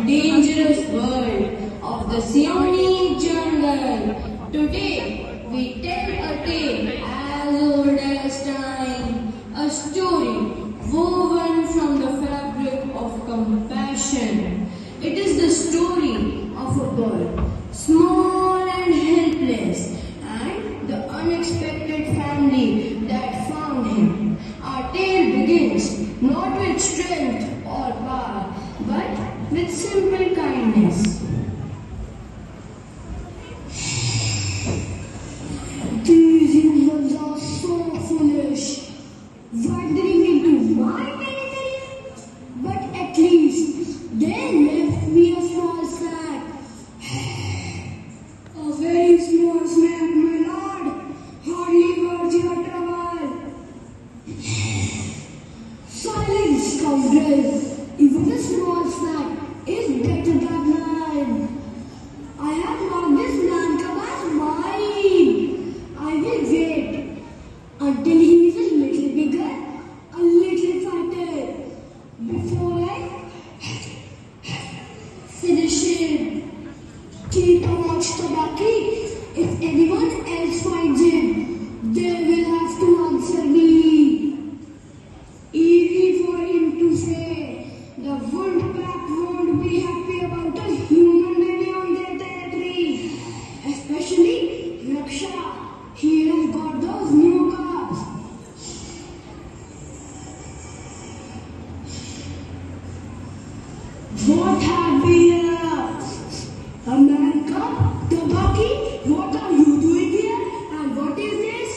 and dangerous world of the Sioni jungle. Today we tell a tale as old as time, a story woven from the fabric of compassion. It is the story of a boy, small and helpless, and the unexpected family that found him. Our tale begins not with strength or power, but with simple kindness. These humans are so foolish, wandering into my territory. But at least they left me a small snack. A very small snack, my lord, hardly worth your trouble. Silence, scoundrels. Even a small snack is better than none. I have marked this land come as mine. I will wait until he is a little bigger, a little fatter, before I finish him. Keep a watch, Tabaki. If anyone else finds him, they will have to answer me. Easy for him to say, the wolf pack won't be happy about a human baby on their territory. Especially Raksha. He has got those new cars. What have we here? A man cub? Tabaki? What are you doing here? And what is this?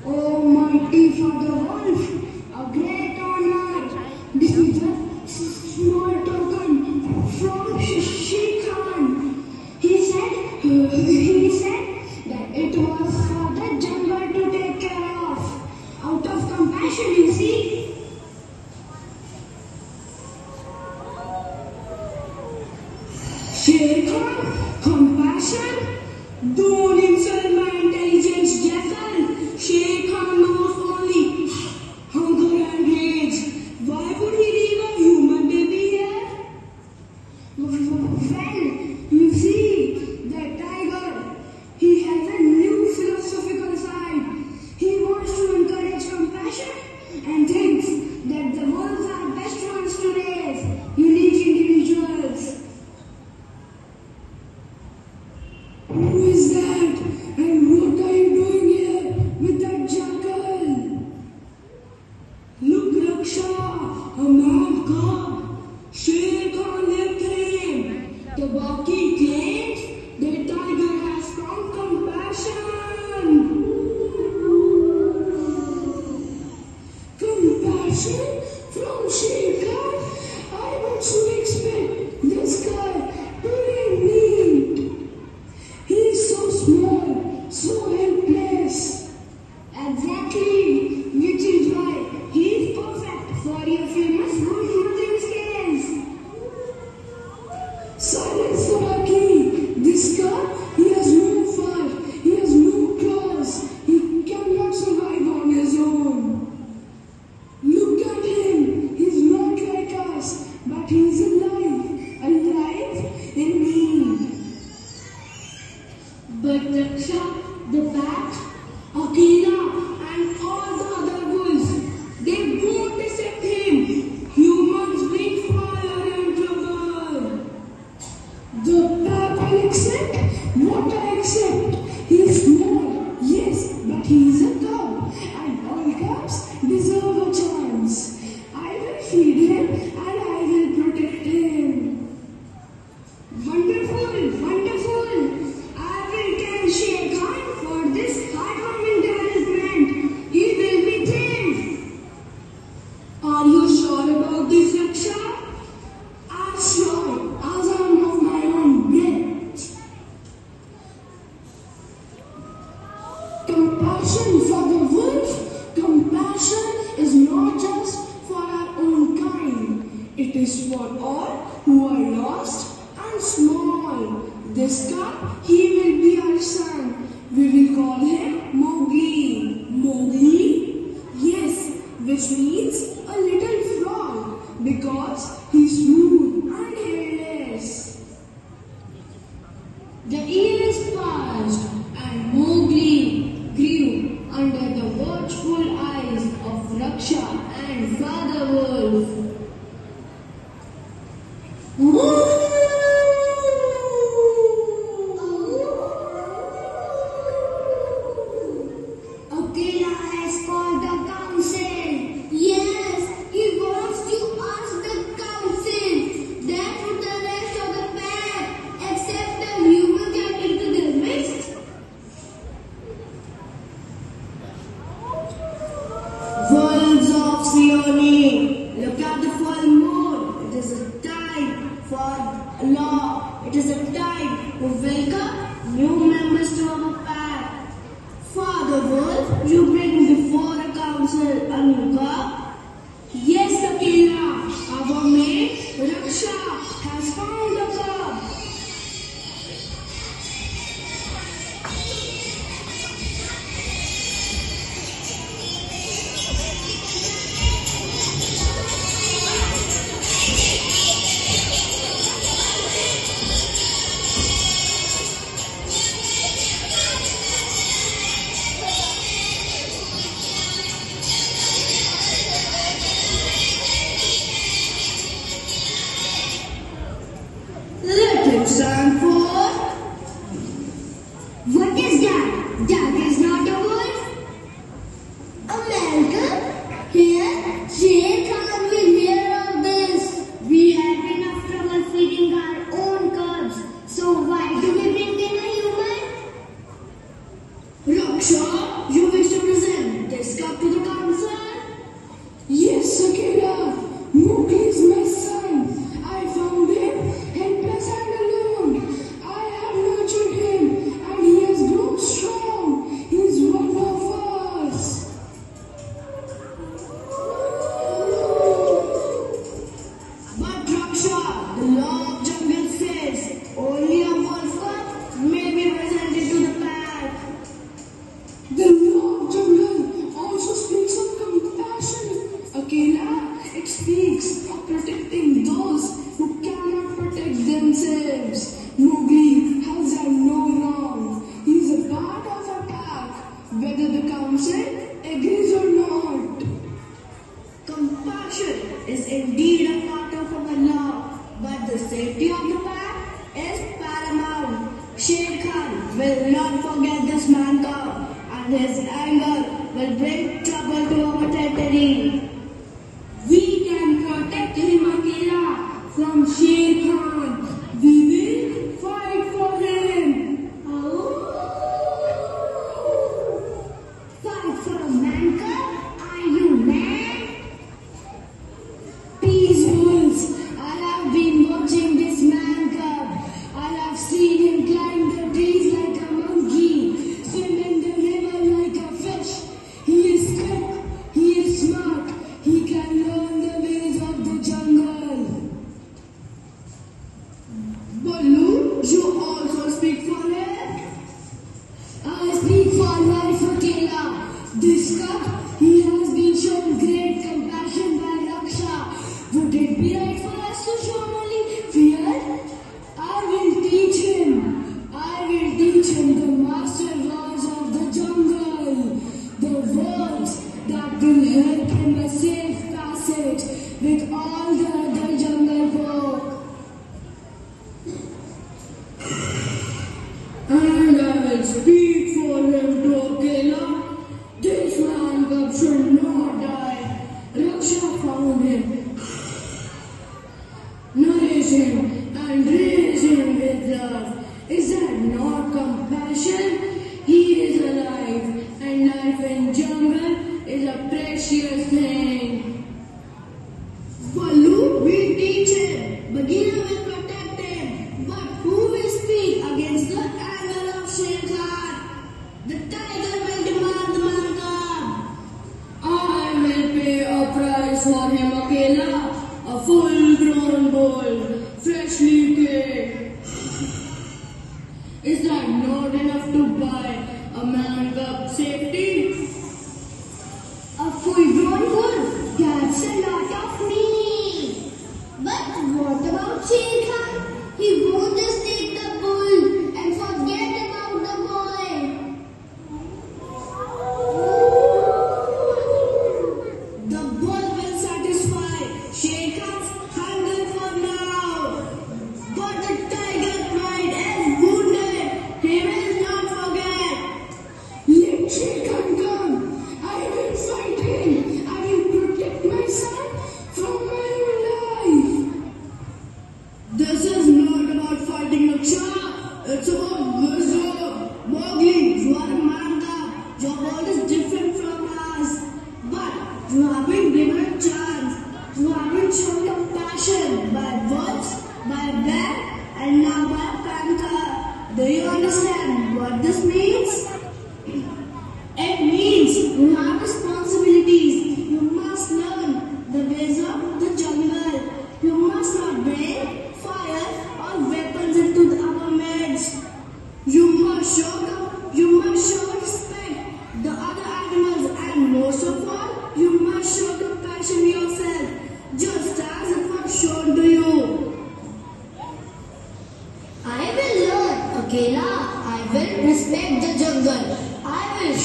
Oh, mighty Father Wolf, a great honor. This is a small token from Sheikh Khan. He said that it was for the jungle to take care of. Out of compassion, you see. Sheikh Khan, compassion? Don't insult my intelligence, jackal. Sheikh Khan knows only hunger and rage. Why would he leave a human baby here? Well, you see, the tiger, he has a new philosophical side. He wants to encourage compassion and thinks that the wolves are best ones to raise, unique individuals. Who is that? And what are you doing here with that jackal? Look, Raksha, a mad cub. Sher Khan left him. Tabaki claims the tiger has found compassion. Compassion from Sher Khan? I would so expect this guy to leave me. He is so small, so helpless. Exactly, which is why he is perfect for your famous mountain scales. Silence, Tabaki. This guy, he has no fur, he has no claws. He cannot survive on his own. Look at him. He's not like us, but he's alive, alive in me. But Raksha, the bat, Akela, and all the other wolves, they won't accept him. Humans bring fire and trouble. The pack will accept what I accept. He is small, yes, but he is a cub, and all cubs deserve a chance. I will feed him and I will protect him. Wonderful, wonderful. I will tell Sheikh Khan for this heartwarming development. He will be thanked. Are you sure about this, Raksha? As sure as I am of my own breath. Compassion for the wolf. Compassion is not just for our own kind. It is for all who are lost and small. This guy, he will be our son. We will call him Mowgli. Mowgli? Yes, which means a little frog because he's smooth and you bring before a council a new cup? Yes, Akela, our maid Raksha has found a cup. Let him stand for. What is that? That is not a word. America? Here, Sher Khan will hear of this. We have enough trouble feeding our own cubs. So why do we bring in a human? Raksha, you wish to present this cup to the council? Yes, Akela. Mowgli is my son. I found him helpless and alone. I have nurtured him and he has grown strong. He is one of us. But Raksha, the law of jungle says only a wolf cub may be presented to the pack. The law of jungle also speaks of compassion. Akela, it speaks of protecting those who cannot protect themselves. Mowgli has done no wrong. He is a part of the pack, whether the council agrees or not. Compassion is indeed a part of our law, but the safety of the pack is paramount. Sher Khan will not forget this man cub, and his anger will bring trouble to our territory. We can protect him, Akela, from Sher Khan. We will fight for him. Fight for a man cub? Are you mad? Peace, wolves. I have been watching this man cub. I have seen him climb the trees like a monkey, swim in the river like a fish. He is quick, he is smart, he can learn the ways of the jungle. Baloo, you also speak for him? I speak for life, Akela. This cub, he has been shown great compassion by Raksha. Would it be right for us to show only fear? I will teach him. I will teach him the master laws of the jungle. The words that will help him a safe passage with all the other jungle folk. And I will speak for him to Akela. This man cub should not die. Raksha found him, nourish him, and raise him with love. Is that not compassion? He is alive, and life in jungle is a precious thing. Baloo will teach him. Bagheera will protect him. But who will speak against the anger of Sher Khan? The tiger will demand the man cub. I will pay a price for him, Akela. A full-grown bull, freshly killed. Is that not enough to buy a man cub safety? A full-grown bull? That's a lot of meat. But what about Sher Khan? He won't just take the bull and forget about the boy. The bull will satisfy Sher Khan's hunger for now. But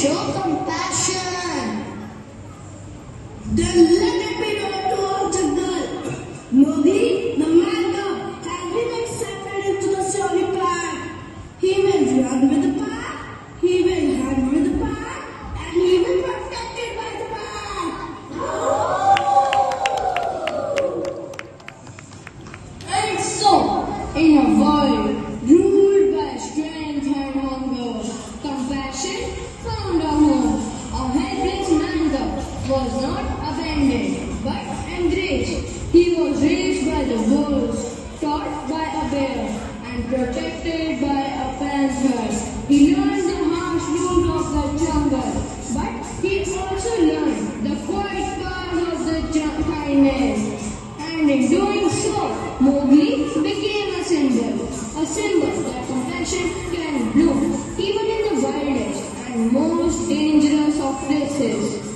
show compassion. Then let it be known to all jungle. Mowgli, the man cub, has been accepted into the Shawnee pack. He will run with the pack, he will hunt with the pack, and he will be protected by the pack. And so, in a world ruled by strength and hunger, compassion found a home. A helpless man cub was not abandoned but embraced. He was raised by the wolves, taught by a bear, and protected by a panther. He learned the harsh rules of the jungle, but he also learned the quiet path of the kindness. And in doing so, Mowgli became a symbol that compassion can bloom even in the wildest and most dangerous of places.